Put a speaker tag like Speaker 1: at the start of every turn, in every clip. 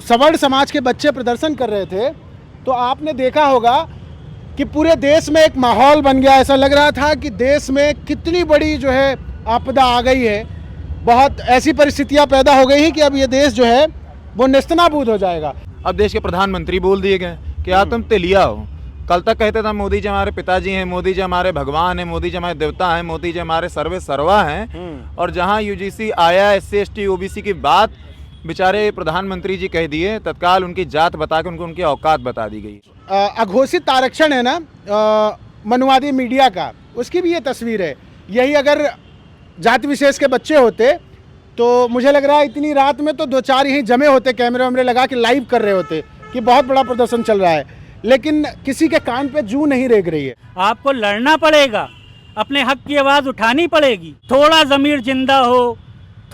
Speaker 1: सवर्ण समाज के बच्चे प्रदर्शन कर रहे थे तो आपने देखा होगा कि पूरे देश में एक माहौल बन गया। ऐसा लग रहा था कि देश में कितनी बड़ी जो है आपदा आ गई है, बहुत ऐसी परिस्थितियां पैदा हो गई हैं कि अब ये देश जो है वो नेस्तनाबूद हो जाएगा।
Speaker 2: अब देश के प्रधानमंत्री बोल दिए गए कि यार तुम तेलिया हो। कल तक कहते थे मोदी जी हमारे पिताजी हैं, मोदी जी हमारे भगवान हैं, मोदी जी हमारे देवता हैं, मोदी जी हमारे सर्वे सर्वा हैं। और जहां यूजीसी आया SC ST OBC की बात बेचारे प्रधानमंत्री जी कह दिए, तत्काल उनकी जात बता के उनकी औकात बता दी गई।
Speaker 1: अघोषित आरक्षण है ना मनुवादी मीडिया का, उसकी भी ये तस्वीर है। यही अगर जाति विशेष के बच्चे होते तो मुझे लग रहा है इतनी रात में तो 2-4 यहीं जमे होते, कैमरे वैमरे लगा के लाइव कर रहे होते कि बहुत बड़ा प्रदर्शन चल रहा है, लेकिन किसी के कान पे जू नहीं रेंग रही है।
Speaker 3: आपको लड़ना पड़ेगा, अपने हक की आवाज उठानी पड़ेगी। थोड़ा ज़मीर जिंदा हो,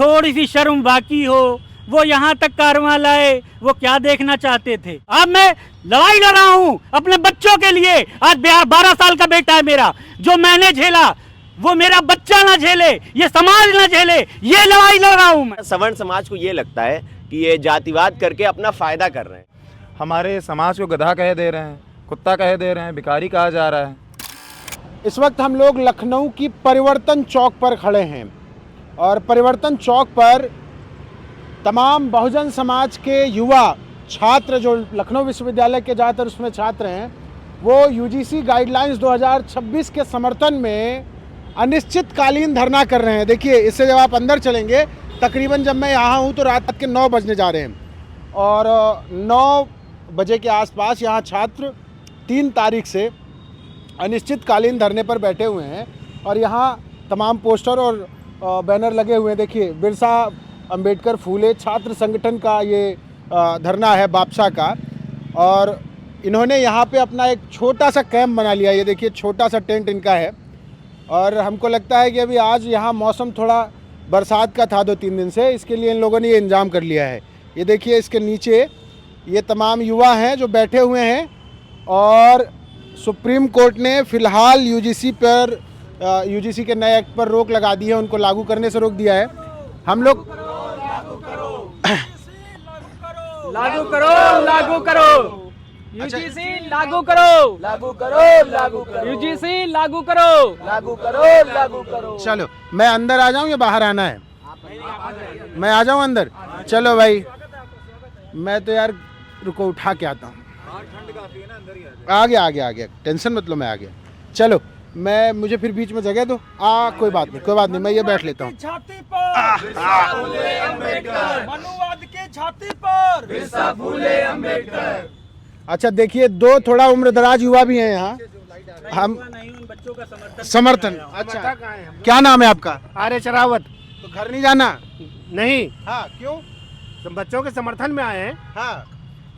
Speaker 3: थोड़ी सी शर्म बाकी हो, वो यहाँ तक कारवां लाए, वो क्या देखना चाहते थे। अब मैं लड़ाई लड़ रहा हूँ अपने बच्चों के लिए। आज 12 साल का बेटा है मेरा, जो मैंने झेला वो मेरा बच्चा ना झेले, ये समाज ना झेले, ये लड़ाई लड़ रहा हूँ मैं।
Speaker 4: सवर्ण समाज को ये लगता है कि ये जातिवाद करके अपना फायदा कर रहे हैं।
Speaker 2: हमारे समाज को गधा कह दे रहे हैं, कुत्ता कह दे रहे हैं, भिखारी कहा जा रहा है।
Speaker 1: इस वक्त हम लोग लखनऊ की परिवर्तन चौक पर खड़े हैं और परिवर्तन चौक पर तमाम बहुजन समाज के युवा छात्र जो लखनऊ विश्वविद्यालय के ज़्यादातर उसमें छात्र हैं, वो UGC गाइडलाइंस 2026 के समर्थन में अनिश्चितकालीन धरना कर रहे हैं। देखिए, इससे जब आप अंदर चलेंगे, तकरीबन जब मैं यहाँ हूँ तो रात के 9 बजने जा रहे हैं और 9 बजे के आसपास यहाँ छात्र 3 तारीख से अनिश्चितकालीन धरने पर बैठे हुए हैं और यहाँ तमाम पोस्टर और बैनर लगे हुए हैं। देखिए, बिरसा अंबेडकर फूले छात्र संगठन का ये धरना है बापसा का, और इन्होंने यहाँ पे अपना एक छोटा सा कैंप बना लिया। ये देखिए, छोटा सा टेंट इनका है और हमको लगता है कि अभी आज यहाँ मौसम थोड़ा बरसात का था 2-3 दिन से, इसके लिए इन लोगों ने ये इंतजाम कर लिया है। ये देखिए, इसके नीचे ये तमाम युवा हैं जो बैठे हुए हैं और सुप्रीम कोर्ट ने फ़िलहाल UGC के नए एक्ट पर रोक लगा दी है, उनको लागू करने से रोक दिया है। हम लोग
Speaker 5: लागू करो UGC लागू करो, UGC लागू करो।
Speaker 1: चलो, मैं अंदर आ जाऊं या बाहर आना है? मैं आ जाऊं अंदर? चलो भाई, मैं तो यार रुको उठा के आता हूँ। आ गया, टेंशन मत लो, मैं आ गया। चलो, मुझे फिर बीच में जगह दो। कोई बात नहीं, मैं ये बैठ लेता हूँ।
Speaker 5: छाती पर मनुवाद के छाती पर बिरसा फूले अम्बेडकर।
Speaker 1: अच्छा, देखिए, 2 थोड़ा उम्रदराज युवा भी हैं यहाँ। हम
Speaker 3: बच्चों का
Speaker 1: समर्थन। अच्छा, क्या नाम है आपका?
Speaker 6: आर्य शरावत।
Speaker 1: तो घर नहीं जाना?
Speaker 6: नहीं।
Speaker 1: हाँ, क्यों?
Speaker 6: तो बच्चों के समर्थन में आए हैं।
Speaker 1: हाँ,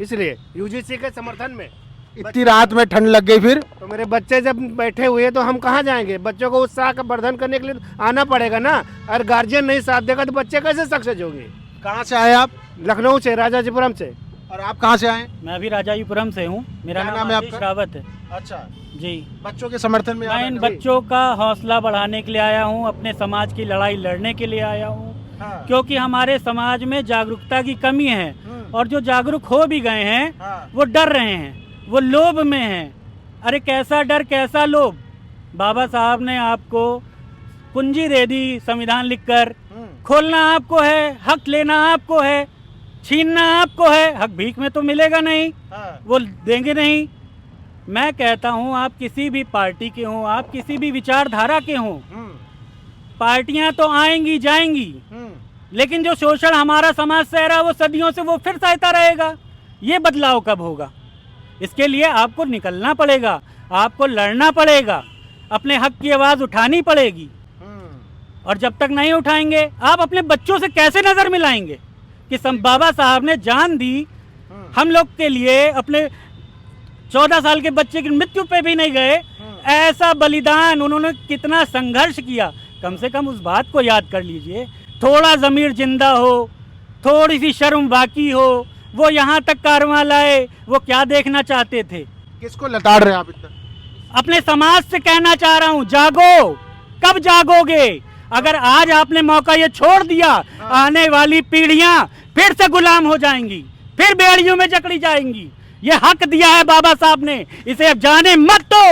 Speaker 6: इसलिए UGC के समर्थन में।
Speaker 1: इतनी रात में ठंड लग गई फिर?
Speaker 6: तो मेरे बच्चे जब बैठे हुए तो हम कहाँ जाएंगे? बच्चों को उत्साह का वर्धन करने के लिए आना पड़ेगा ना। अगर गार्जियन नहीं साथ देगा तो बच्चे कैसे सक्सेस होंगे?
Speaker 1: कहाँ से आए आप?
Speaker 6: लखनऊ से, राजाजीपुरम से।
Speaker 1: और आप कहाँ से आए?
Speaker 3: मैं भी राजाजीपुरम से हूँ। मेरा नाम
Speaker 1: है
Speaker 3: आशीष
Speaker 1: आपका?
Speaker 3: रावत है।
Speaker 1: अच्छा
Speaker 3: जी,
Speaker 1: बच्चों के समर्थन में?
Speaker 3: मैं इन बच्चों का हौसला बढ़ाने के लिए आया हूँ, अपने समाज की लड़ाई लड़ने के लिए आया हूँ।
Speaker 1: हाँ।
Speaker 3: क्योंकि हमारे समाज में जागरूकता की कमी है और जो जागरूक हो भी गए हैं
Speaker 1: हाँ।
Speaker 3: वो डर रहे हैं, वो लोभ में हैं। अरे कैसा डर, कैसा लोभ? बाबा साहब ने आपको कुंजी दे दी संविधान लिखकर। खोलना आपको है, हक लेना आपको है, छीनना आपको है। हक भीख में तो मिलेगा नहीं, वो देंगे नहीं। मैं कहता हूँ, आप किसी भी पार्टी के हों, आप किसी भी विचारधारा के हों, पार्टियां तो आएंगी जाएंगी, लेकिन जो शोषण हमारा समाज सह रहा है वो सदियों से वो फिर सहता रहेगा। ये बदलाव कब होगा? इसके लिए आपको निकलना पड़ेगा, आपको लड़ना पड़ेगा, अपने हक की आवाज़ उठानी पड़ेगी। और जब तक नहीं उठाएंगे, आप अपने बच्चों से कैसे नज़र मिलाएंगे कि बाबा साहब ने जान दी हम लोग के लिए, अपने 14 साल के बच्चे की मृत्यु पे भी नहीं गए। ऐसा बलिदान, उन्होंने कितना संघर्ष किया। कम से कम उस बात को याद कर लीजिए। थोड़ा ज़मीर जिंदा हो, थोड़ी सी शर्म बाकी हो, वो यहाँ तक कारवां लाए, वो क्या देखना चाहते थे?
Speaker 1: किसको लताड़ रहे हैं आप इतना?
Speaker 3: अपने समाज से कहना चाह रहा हूँ, जागो। कब जागोगे? अगर आज आपने मौका ये छोड़ दिया, आने वाली पीढ़ियां फिर से गुलाम हो जाएंगी। फिर बेड़ियों में जकड़ी जाएंगी। ये हक दिया है बाबा साहब ने, इसे अब जाने मत दो।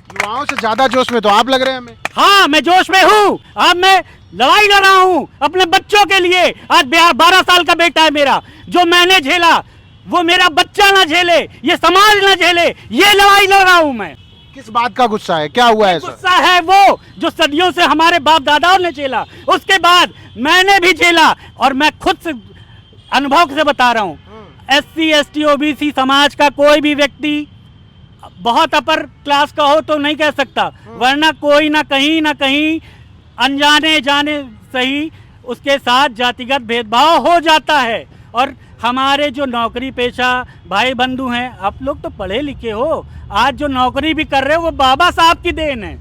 Speaker 1: युवाओं से ज्यादा जोश में तो आप लग रहे हैं हमें।
Speaker 3: हाँ, मैं जोश में हूँ। अब मैं लड़ाई लड़ रहा हूँ अपने बच्चों के लिए। आज 12 साल का बेटा है मेरा, जो मैंने झेला वो मेरा बच्चा ना झेले, ये समाज ना झेले, ये लड़ाई लड़ रहा हूँ मैं।
Speaker 1: किस बात का गुस्सा है, क्या हुआ है सर?
Speaker 3: गुस्सा है वो जो सदियों से हमारे बाप दादाओं ने झेला, उसके बाद मैंने भी झेला, और मैं खुद से अनुभव से बता रहा हूँ। SC ST OBC समाज का कोई भी व्यक्ति बहुत अपर क्लास का हो तो नहीं कह सकता, वरना कोई ना कहीं अनजाने जाने सही उसके साथ जातिगत भेदभाव हो जाता है। और हमारे जो नौकरी पेशा भाई बंधु हैं, आप लोग तो पढ़े लिखे हो, आज जो नौकरी भी कर रहे हो वो बाबा साहब की देन है।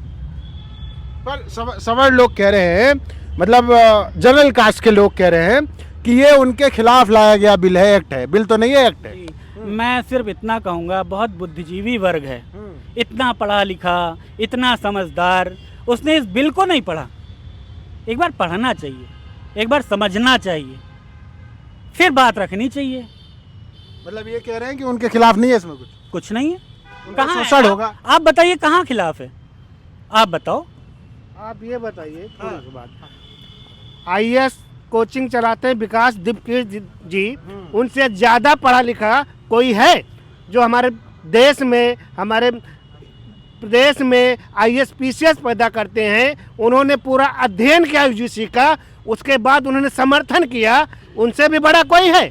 Speaker 1: पर सवर लोग कह रहे हैं, मतलब जनरल कास्ट के लोग कह रहे हैं कि ये उनके खिलाफ लाया गया बिल है, एक्ट है। बिल तो नहीं है, एक्ट है।
Speaker 3: मैं सिर्फ इतना कहूँगा, बहुत बुद्धिजीवी वर्ग है, इतना पढ़ा लिखा, इतना समझदार, उसने इस बिल को नहीं पढ़ा। एक बार पढ़ना चाहिए, एक बार समझना चाहिए, फिर बात रखनी चाहिए।
Speaker 1: मतलब ये कह रहे हैं कि उनके खिलाफ नहीं है इसमें
Speaker 3: कुछ नहीं है।
Speaker 1: उनका
Speaker 3: कहाँ
Speaker 1: शोषण
Speaker 3: है?
Speaker 1: होगा।
Speaker 3: आप बताइए कहाँ खिलाफ है, आप बताओ।
Speaker 6: आप ये बताइए थोड़ी सी बात। IAS कोचिंग चलाते हैं विकास दीपकीर जी, उनसे ज़्यादा पढ़ा लिखा कोई है जो हमारे देश में, हमारे प्रदेश में IAS PCS पैदा करते हैं? उन्होंने पूरा अध्ययन किया UGC का, उसके बाद उन्होंने समर्थन किया। उनसे भी बड़ा कोई है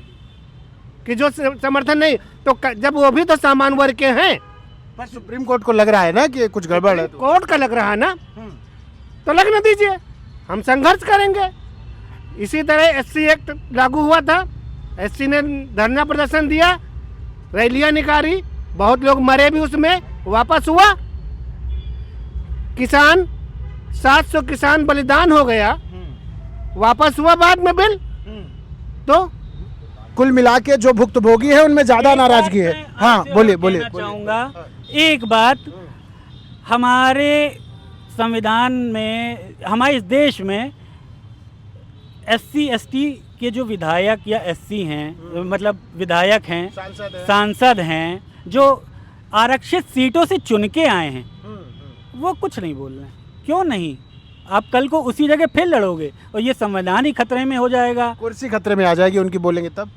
Speaker 6: कि जो समर्थन नहीं? तो जब वो भी तो सामान्य वर्ग के हैं।
Speaker 1: पर सुप्रीम कोर्ट को लग रहा है ना कि कुछ गड़बड़ है, तो
Speaker 6: कोर्ट का लग रहा है ना, तो लगने दीजिए, हम संघर्ष करेंगे। इसी तरह SC एक्ट लागू हुआ था, SC ने धरना प्रदर्शन दिया, रैलियां निकाली, बहुत लोग मरे भी उसमें, वापस हुआ। किसान 700 किसान बलिदान हो गया, वापस हुआ बाद में बिल। तो
Speaker 1: कुल मिला के जो भुक्तभोगी है उनमें ज्यादा नाराजगी है। हाँ, बोलिए।
Speaker 3: चाहूँगा एक बात, हमारे संविधान में, हमारे इस देश में SC ST के जो विधायक या SC हैं, मतलब विधायक हैं, सांसद हैं, जो आरक्षित सीटों से चुन के आए हैं, वो कुछ नहीं बोल रहे हैं। क्यों नहीं? आप कल को उसी जगह फिर लड़ोगे और ये संविधान ही खतरे में हो जाएगा।
Speaker 1: कुर्सी खतरे में आ जाएगी उनकी, बोलेंगे तब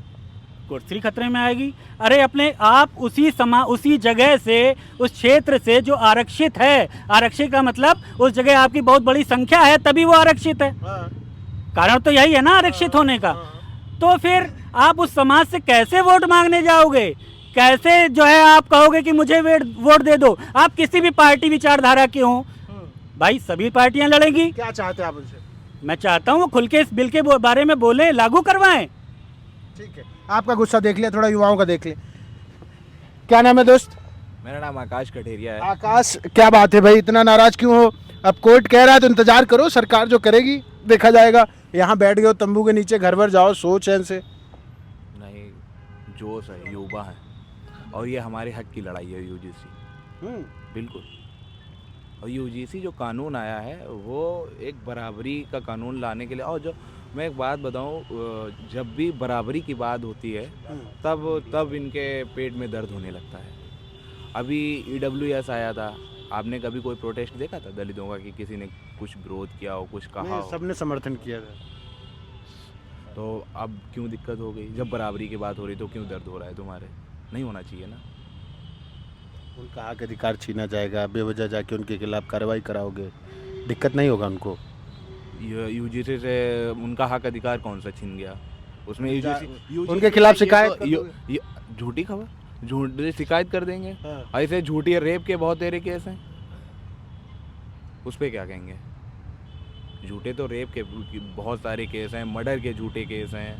Speaker 3: कुर्सी खतरे में आएगी। अरे अपने आप उसी जगह से, उस क्षेत्र से जो आरक्षित है, आरक्षित का मतलब उस जगह आपकी बहुत बड़ी संख्या है, तभी वो आरक्षित है। कारण तो यही है ना आरक्षित होने का। तो फिर आप उस समाज से कैसे वोट मांगने जाओगे? कैसे जो है आप कहोगे कि मुझे वोट दे दो? आप किसी भी पार्टी विचारधारा के हो भाई, सभी पार्टियां लड़ेंगी।
Speaker 1: क्या चाहते हैं आप उनसे?
Speaker 3: मैं चाहता हूँ वो खुल के इस बिल के बारे में बोले, लागू करवाएं।
Speaker 1: ठीक है, आपका गुस्सा देख लिया, थोड़ा युवाओं का देख ले। क्या नाम है दोस्त?
Speaker 7: मेरा नाम आकाश कठेरिया है।
Speaker 1: आकाश, क्या बात है भाई, इतना नाराज क्यों हो? अब कोर्ट कह रहा है तो इंतजार करो, सरकार जो करेगी देखा जाएगा। यहाँ बैठ गए हो तंबू के नीचे, घर भर जाओ, सो चैन से।
Speaker 7: नहीं, जोश है, युवा है, और ये हमारे हक की लड़ाई है UGC। बिल्कुल। और UGC जो कानून आया है वो एक बराबरी का कानून लाने के लिए, और जो मैं एक बात बताऊं, जब भी बराबरी की बात होती है तब इनके पेट में दर्द होने लगता है। अभी EWS आया था, आपने कभी कोई प्रोटेस्ट देखा था दलितों का कि किसी ने कुछ विरोध किया हो, कुछ कहा हो?
Speaker 1: सबने समर्थन किया था।
Speaker 7: तो अब क्यों दिक्कत हो गई? जब बराबरी की बात हो रही तो क्यों दर्द हो रहा है तुम्हारे? नहीं होना चाहिए ना।
Speaker 1: उनका हक अधिकार छीना जाएगा, बेवजह जाके उनके खिलाफ कार्रवाई कराओगे, दिक्कत नहीं होगा उनको?
Speaker 7: UGC से उनका हक अधिकार कौन सा छीन गया? उसमें UGC
Speaker 1: उनके खिलाफ शिकायत,
Speaker 7: झूठी खबर, झूठी शिकायत कर देंगे। ऐसे झूठी रेप के बहुत तेरे केस हैं, उस पर क्या कहेंगे? झूठे तो रेप के बहुत सारे केस हैं, मर्डर के झूठे केस हैं।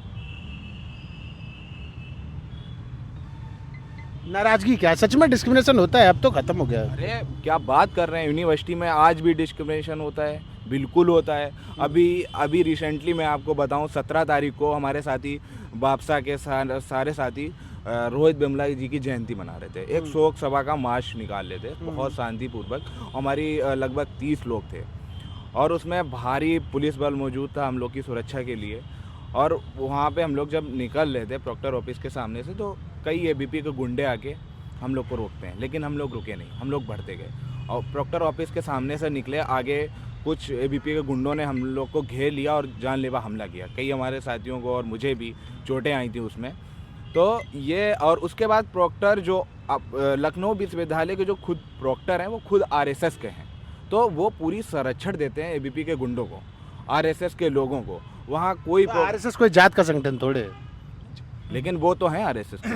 Speaker 1: नाराजगी क्या, सच में डिस्क्रिमिनेशन होता है? अब तो खत्म हो गया।
Speaker 7: अरे क्या बात कर रहे हैं, यूनिवर्सिटी में आज भी डिस्क्रिमिनेशन होता है, बिल्कुल होता है। अभी रिसेंटली मैं आपको बताऊं, 17 तारीख को हमारे साथी बापसा के सारे साथी रोहित बिमला जी की जयंती मना रहे थे। एक शोक सभा का मार्च निकाल लेते, बहुत शांतिपूर्वक। हमारी लगभग 30 लोग थे और उसमें भारी पुलिस बल मौजूद था हम लोग की सुरक्षा के लिए। और वहाँ पे हम लोग जब निकल रहे थे प्रॉक्टर ऑफिस के सामने से, तो कई एबीपी के गुंडे आके हम लोग को रोकते हैं, लेकिन हम लोग रुके नहीं, हम लोग बढ़ते गए और प्रॉक्टर ऑफिस के सामने से निकले। आगे कुछ एबीपी के गुंडों ने हम लोग को घेर लिया और जानलेवा हमला किया। कई हमारे साथियों को और मुझे भी चोटें आई थी उसमें। तो ये, और उसके बाद प्रॉक्टर जो लखनऊ विश्वविद्यालय के जो खुद प्रॉक्टर हैं वो खुद आरएसएस के हैं, तो वो पूरी संरक्षण देते हैं एबीपी के गुंडों को, आरएसएस के लोगों को। वहाँ कोई
Speaker 1: आरएसएस कोई जात का संगठन थोड़े है।
Speaker 7: लेकिन वो तो हैं आरएसएस के,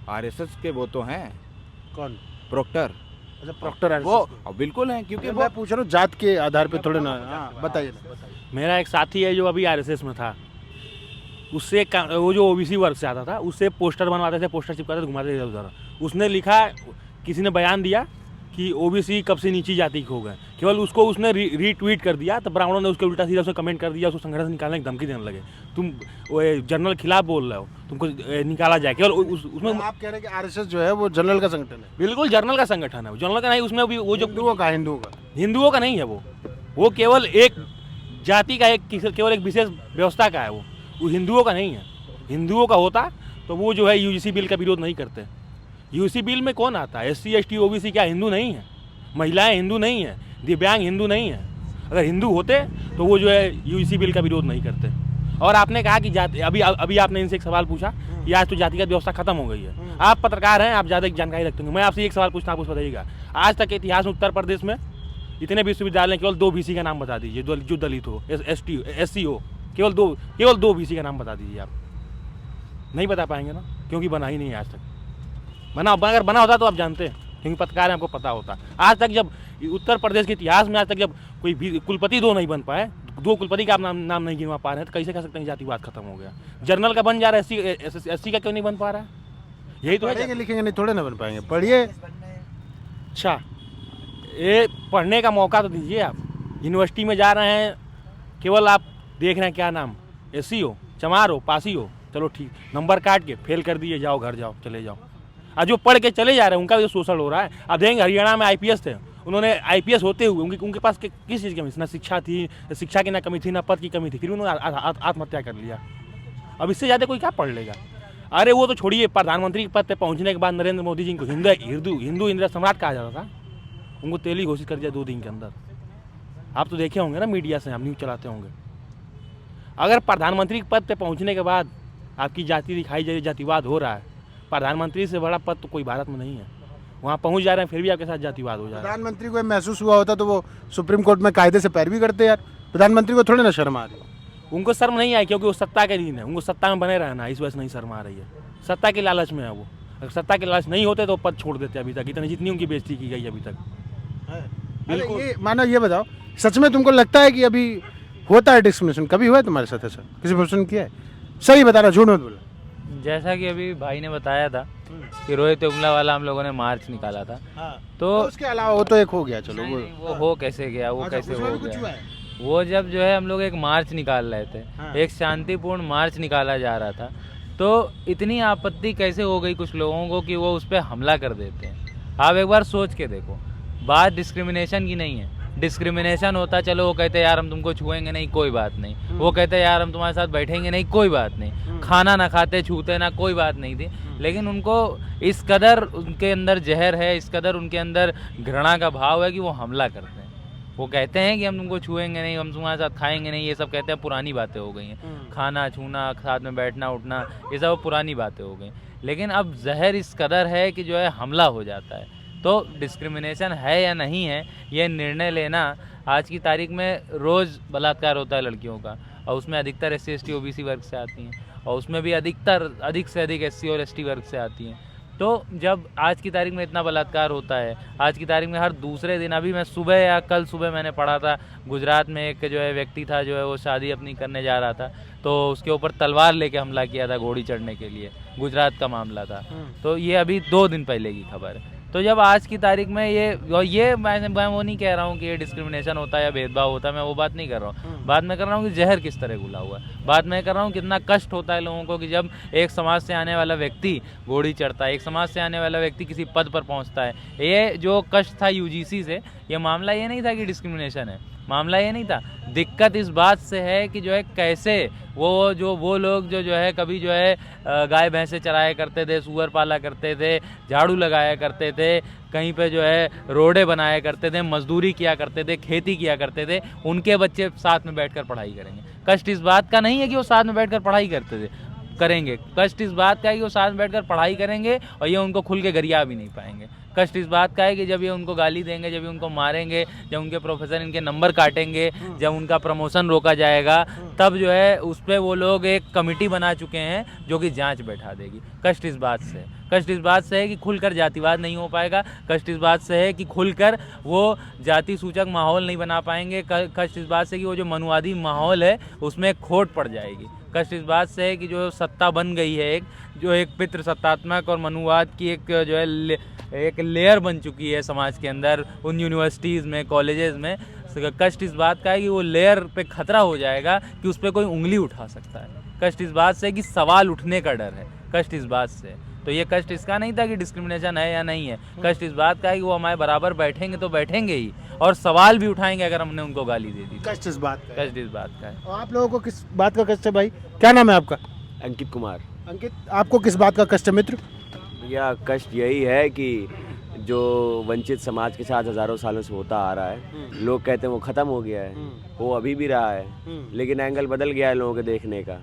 Speaker 7: आरएसएस के वो तो हैं।
Speaker 1: कौन?
Speaker 7: प्रॉक्टर।
Speaker 1: अच्छा, प्रॉक्टर
Speaker 7: वो बिल्कुल हैं, क्योंकि वो
Speaker 1: मैं पूछ रहा हूँ जात के आधार पे थोड़े ना। हाँ, बताइए।
Speaker 8: मेरा एक साथी है जो अभी आरएसएस में था, उससे वो जो ओबीसी वर्ग से आता था, उससे पोस्टर बनवाते थे, पोस्टर चिपकाते थे, घुमाते थे इधर उधर। उसने लिखा, किसी ने बयान दिया कि ओबीसी कब से नीची जाति के हो गए, केवल उसको उसने रीट्वीट कर दिया, तो ब्राह्मणों ने उसके उल्टा सीधा उसको कमेंट कर दिया, उसको संगठन से निकालने की धमकी देने लगे। तुम वो जनरल खिलाफ बोल रहे हो, तुमको निकाला जाए। केवल उसमें
Speaker 1: आप कह रहे हैं कि आरएसएस जो है वो जनरल का संगठन है?
Speaker 8: बिल्कुल जनरल का संगठन है, जनरल का नहीं। उसमें भी वो जो
Speaker 1: हिंदुओं का
Speaker 8: नहीं है, वो केवल एक जाति का, केवल एक विशेष व्यवस्था का है। वो हिंदुओं का नहीं है। हिंदुओं का होता तो वो जो है यूजीसी बिल का विरोध नहीं करते। यूजीसी बिल में कौन आता है? एससी एसटी ओबीसी क्या हिंदू नहीं है? महिलाएं हिंदू नहीं है? दिव्यांग हिंदू नहीं है? अगर हिंदू होते तो वो जो है यूजीसी बिल का विरोध नहीं करते। और आपने कहा कि जाति, अभी आपने इनसे एक सवाल पूछा कि आज तो जातिगत व्यवस्था खत्म हो गई है। आप पत्रकार हैं, आप ज़्यादा जानकारी रखते होंगे। मैं आपसे एक सवाल पूछता, आप उसको बताइएगा। आज तक के इतिहास में उत्तर प्रदेश में इतने विश्वविद्यालय, केवल 2 बीसी का नाम बता दीजिए जो दलित हो, एससी हो। केवल दो बीसी का नाम बता दीजिए। आप नहीं बता पाएंगे ना, क्योंकि बना ही नहीं है आज तक। अगर बना होता तो आप जानते हैं, क्योंकि पत्रकार हैं, आपको पता होता। आज तक जब उत्तर प्रदेश के इतिहास में आज तक जब कोई भी कुलपति 2 नहीं बन पाए, 2 कुलपति का आप नाम नहीं गिनवा पा रहे हैं, तो कैसे कह सकते हैं जातिवाद खत्म हो गया? जनरल का बन जा रहा है, एससी का क्यों नहीं बन पा रहा है? यही तो है।
Speaker 1: लिखेंगे नहीं, थोड़े ना बन पाएंगे। पढ़िए।
Speaker 8: अच्छा, ये पढ़ने का मौका तो दीजिए। आप यूनिवर्सिटी में जा रहे हैं, केवल आप देख रहे हैं क्या नाम, एससी हो, चमार हो, पासी हो, चलो ठीक, नंबर काट के फेल कर दिए, जाओ घर जाओ, चले जाओ। आज जो पढ़ के चले जा रहे हैं उनका भी शोषण हो रहा है। अब देखेंगे हरियाणा में आईपीएस थे, उन्होंने आईपीएस होते हुए उनके पास किस चीज़ की कमी थी? ना शिक्षा थी, शिक्षा की ना कमी थी, ना पद की कमी थी, फिर उन्होंने आत्महत्या कर लिया। अब इससे ज़्यादा कोई क्या पढ़ लेगा? अरे वो तो छोड़िए, प्रधानमंत्री के पद पर पहुँचने के बाद नरेंद्र मोदी जी को हिंदू इंदिरा सम्राट कहा जाता था, उनको तेली घोषित कर दिया 2 दिन के अंदर। आप तो देखे होंगे ना मीडिया से, हम न्यूज़ चलाते होंगे। अगर प्रधानमंत्री के पद पर पहुँचने के बाद आपकी जाति दिखाई जा रही, जातिवाद हो रहा है, प्रधानमंत्री से बड़ा पद तो कोई भारत में नहीं है। वहाँ पहुँच जा रहे हैं, फिर भी आपके साथ जातिवाद हो जा रहा है।
Speaker 1: प्रधानमंत्री को महसूस हुआ होता तो वो सुप्रीम कोर्ट में कायदे से पैरवी करते यार। प्रधानमंत्री को थोड़े ना शर्म आ रही है।
Speaker 8: उनको शर्म नहीं आई, क्योंकि वो सत्ता के दिन है, उनको सत्ता में बने रहना, इस वजह से नहीं शर्म आ रही है। सत्ता के लालच में है वो। अगर सत्ता के लालच नहीं होते तो पद छोड़ देते अभी तक, इतनी जितनी उनकी बेइज्जती की गई अभी तक।
Speaker 1: बिल्कुल। ये मानो, ये बताओ, सच में तुमको लगता है कि अभी होता है डिस्क्रिमिनेशन? कभी हुआ है तुम्हारे साथ ऐसा? किसी पर्सन किया है? सही बता रहा, झूठ मत बोला।
Speaker 9: जैसा कि अभी भाई ने बताया था कि रोहित उमला वाला हम लोगों ने मार्च निकाला था। तो
Speaker 1: उसके अलावा वो तो एक हो गया, चलो
Speaker 9: वो हो कैसे गया, वो कैसे हो गया? वो जब जो है हम लोग एक मार्च निकाल रहे थे, एक शांतिपूर्ण मार्च निकाला जा रहा था, तो इतनी आपत्ति कैसे हो गई कुछ लोगों को कि वो उस पर हमला कर देते हैं। आप एक बार सोच के देखो, बात डिस्क्रिमिनेशन की नहीं है। डिस्क्रिमिनेशन होता, चलो वो कहते यार हम तुमको छुएंगे नहीं, कोई बात नहीं। वो कहते यार हम तुम्हारे साथ बैठेंगे नहीं, कोई बात नहीं। खाना ना खाते, छूते ना, कोई बात नहीं थी। लेकिन उनको इस कदर उनके अंदर जहर है, इस कदर उनके अंदर घृणा का भाव है कि वो हमला करते हैं। वो कहते हैं कि हम तुमको छुएंगे नहीं, हम तुम्हारे साथ खाएंगे नहीं, ये सब कहते हैं पुरानी बातें हो गई हैं। खाना छूना, साथ में बैठना उठना, ये सब पुरानी बातें हो गई। लेकिन अब जहर इस कदर है कि जो है हमला हो जाता है। तो डिस्क्रिमिनेशन है या नहीं है, ये निर्णय लेना, आज की तारीख में रोज़ बलात्कार होता है लड़कियों का, और उसमें अधिकतर SC ST OBC वर्ग से आती हैं, और उसमें भी अधिक से अधिक SC और ST वर्ग से आती हैं। तो जब आज की तारीख में इतना बलात्कार होता है, आज की तारीख में हर दूसरे दिन, अभी मैं सुबह या कल सुबह मैंने पढ़ा था, गुजरात में एक जो है व्यक्ति था, जो है वो शादी अपनी करने जा रहा था, तो उसके ऊपर तलवार लेके हमला किया था घोड़ी चढ़ने के लिए। गुजरात का मामला था। तो ये अभी 2 दिन पहले की खबर है। तो जब आज की तारीख में ये मैं वो नहीं कह रहा हूँ कि ये डिस्क्रिमिनेशन होता है या भेदभाव होता है, मैं वो बात नहीं कर रहा हूँ। बात मैं कर रहा हूँ कि जहर किस तरह घुला हुआ है। बात मैं कर रहा हूँ कितना कष्ट होता है लोगों को कि जब एक समाज से आने वाला व्यक्ति घोड़ी चढ़ता है, एक समाज से आने वाला व्यक्ति किसी पद पर पहुँचता है। ये जो कष्ट था UGC से, ये मामला ये नहीं था कि डिस्क्रिमिनेशन है। मामला ये नहीं था। दिक्कत इस बात से है कि जो है कैसे वो लोग जो है कभी जो है गाय भैंसे चराया करते थे, सूअर पाला करते थे, झाड़ू लगाया करते थे, कहीं पे जो है रोडें बनाया करते थे, मजदूरी किया करते थे, खेती किया करते थे, उनके बच्चे साथ में बैठकर पढ़ाई करेंगे। कष्ट इस बात का नहीं है कि वो साथ में बैठकर पढ़ाई करेंगे, कष्ट इस बात का है कि वो साथ में बैठकर पढ़ाई करेंगे और ये उनको खुल के गरिया भी नहीं पाएंगे। कष्ट इस बात का है कि जब ये उनको गाली देंगे, जब ये उनको मारेंगे, जब उनके प्रोफेसर इनके नंबर काटेंगे, जब उनका प्रमोशन रोका जाएगा, तब जो है उस पर वो लोग एक कमेटी बना चुके हैं जो कि जांच बैठा देगी। कष्ट इस बात से है कि खुलकर जातिवाद नहीं हो पाएगा। कष्ट इस बात से है कि खुलकर वो जाति सूचक माहौल नहीं बना पाएंगे। कष्ट इस बात से कि वो जो मनुवादी माहौल है उसमें खोट पड़ जाएगी। कष्ट इस बात से है कि जो सत्ता बन गई है एक पितृ सत्तात्मक और मनुवाद की एक जो है एक लेयर बन चुकी है समाज के अंदर, उन यूनिवर्सिटीज़ में, कॉलेजेस में। कष्ट इस बात का है कि वो लेयर पे खतरा हो जाएगा कि उस पर कोई उंगली उठा सकता है। कष्ट इस बात से कि सवाल उठने का डर है। कष्ट इस बात से, तो ये कष्ट इसका नहीं था कि डिस्क्रिमिनेशन है या नहीं है। कष्ट इस बात का है कि वो हमारे बराबर बैठेंगे तो बैठेंगे ही, और सवाल भी उठाएंगे अगर हमने उनको गाली दे दी।
Speaker 1: कष्ट इस बात का है।
Speaker 9: कष्ट इस बात का है।
Speaker 1: और आप लोगों को किस बात का कष्ट है भाई? क्या नाम है आपका?
Speaker 4: अंकित कुमार।
Speaker 1: अंकित, आपको किस बात का कष्ट है मित्र?
Speaker 4: भैया कष्ट यही है कि जो वंचित समाज के साथ हज़ारों सालों से होता आ रहा है, लोग कहते हैं वो ख़त्म हो गया है, वो अभी भी रहा है, लेकिन एंगल बदल गया है लोगों के देखने का।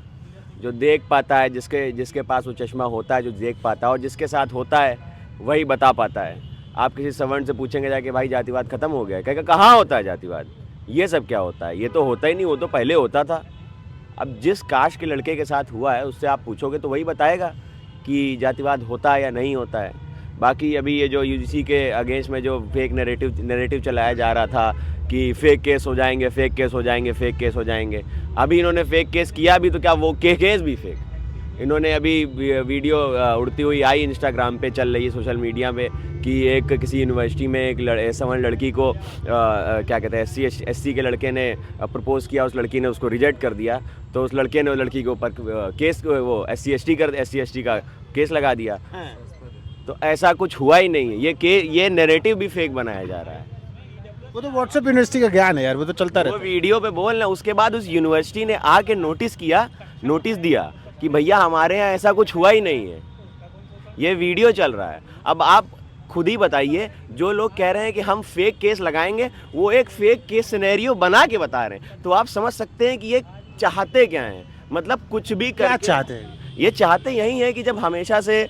Speaker 4: जो देख पाता है, जिसके पास वो चश्मा होता है, जो देख पाता है और जिसके साथ होता है वही बता पाता है। आप किसी सवर्ण से पूछेंगे जाके भाई जातिवाद ख़त्म हो गया है, कहेगा कहाँ होता है जातिवाद, ये सब क्या होता है, ये तो होता ही नहीं, वो तो पहले होता था। अब जिस कास्ट के लड़के के साथ हुआ है उससे आप पूछोगे तो वही बताएगा कि जातिवाद होता है या नहीं होता है। बाकी अभी ये जो यूजीसी के अगेंस्ट में जो फेक नैरेटिव चलाया जा रहा था कि फेक केस हो जाएंगे, फेक केस हो जाएंगे, फेक केस हो जाएंगे, अभी इन्होंने फेक केस किया भी तो क्या वो केस भी फेक। इन्होंने अभी वीडियो उड़ती हुई आई, इंस्टाग्राम पे चल रही है, सोशल मीडिया पे, कि किसी यूनिवर्सिटी में एक सवर्ण लड़की को क्या कहते हैं एससी के लड़के ने प्रपोज किया, उस लड़की ने उसको रिजेक्ट कर दिया, तो उस लड़के ने उस लड़की के ऊपर केस वो एससी एसटी का केस लगा दिया। तो ऐसा कुछ हुआ ही नहीं है। ये नैरेटिव भी फेक बनाया जा रहा है।
Speaker 1: वो तो व्हाट्सएप यूनिवर्सिटी का ज्ञान है यार, वो तो चलता रहता
Speaker 4: है। वो वीडियो पे बोलना, उसके बाद उस यूनिवर्सिटी ने आके नोटिस दिया कि भैया हमारे यहाँ ऐसा कुछ हुआ ही नहीं है, ये वीडियो चल रहा है। अब आप खुद ही बताइए, जो लोग कह रहे हैं कि हम फेक केस लगाएंगे, वो एक फेक केस सिनेरियो बना के बता रहे हैं, तो आप समझ सकते हैं कि ये चाहते क्या हैं। मतलब कुछ भी क्या
Speaker 1: चाहते हैं? ये
Speaker 4: चाहते यही है कि जब हमेशा से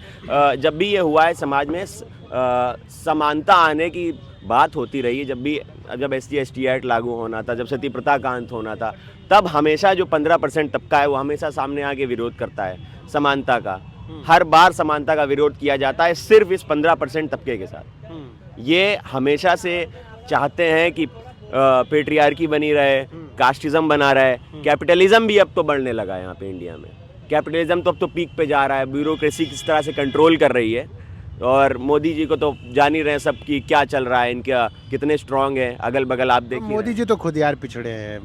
Speaker 4: जब भी ये हुआ है समाज में समानता आने की बात होती रही है, जब SC/ST एक्ट लागू होना था, जब सती प्रथा का अंत होना था, तब हमेशा जो 15% तबका है वो हमेशा सामने आके विरोध करता है समानता का। हर बार समानता का विरोध किया जाता है सिर्फ इस 15% तबके के साथ। ये हमेशा से चाहते हैं कि पेट्रियार्की बनी रहे, कास्टिज्म बना रहे। कैपिटलिज्म भी अब तो बढ़ने लगा है यहाँ पे इंडिया में। कैपिटलिज्म तो अब तो पीक पे जा रहा है, ब्यूरोक्रेसी किस तरह से कंट्रोल कर रही है। और मोदी जी को तो जान ही रहे हैं सब कि क्या चल रहा है, इनका कितने स्ट्रांग है, अगल बगल आप देखिए।
Speaker 1: मोदी जी तो खुद यार पिछड़े हैं।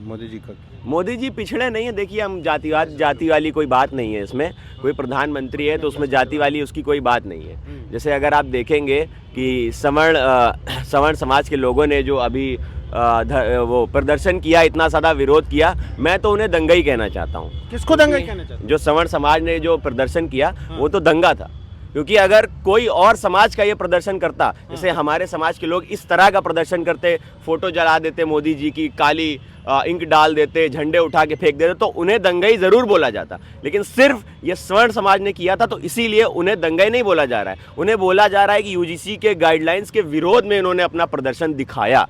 Speaker 4: मोदी जी पिछड़े नहीं है। देखिए, हम जाति वाली कोई बात नहीं है इसमें। कोई प्रधानमंत्री है तो उसमें जाति वाली उसकी कोई बात नहीं है। जैसे अगर आप देखेंगे कि सवर्ण समाज के लोगों ने जो अभी वो प्रदर्शन किया, इतना ज़्यादा विरोध किया, मैं तो उन्हें दंगा ही कहना चाहता हूँ।
Speaker 1: किसको दंगा कहना चाहते हैं?
Speaker 4: जो सवर्ण समाज ने जो प्रदर्शन किया वो तो दंगा था। क्योंकि अगर कोई और समाज का ये प्रदर्शन करता, जैसे हमारे समाज के लोग इस तरह का प्रदर्शन करते, फोटो जला देते मोदी जी की, काली इंक डाल देते, झंडे उठा के फेंक देते, तो उन्हें दंगाई ज़रूर बोला जाता। लेकिन सिर्फ ये स्वर्ण समाज ने किया था तो इसीलिए उन्हें दंगाई नहीं बोला जा रहा है। उन्हें बोला जा रहा है कि यूजीसी के गाइडलाइंस के विरोध में इन्होंने अपना प्रदर्शन दिखाया।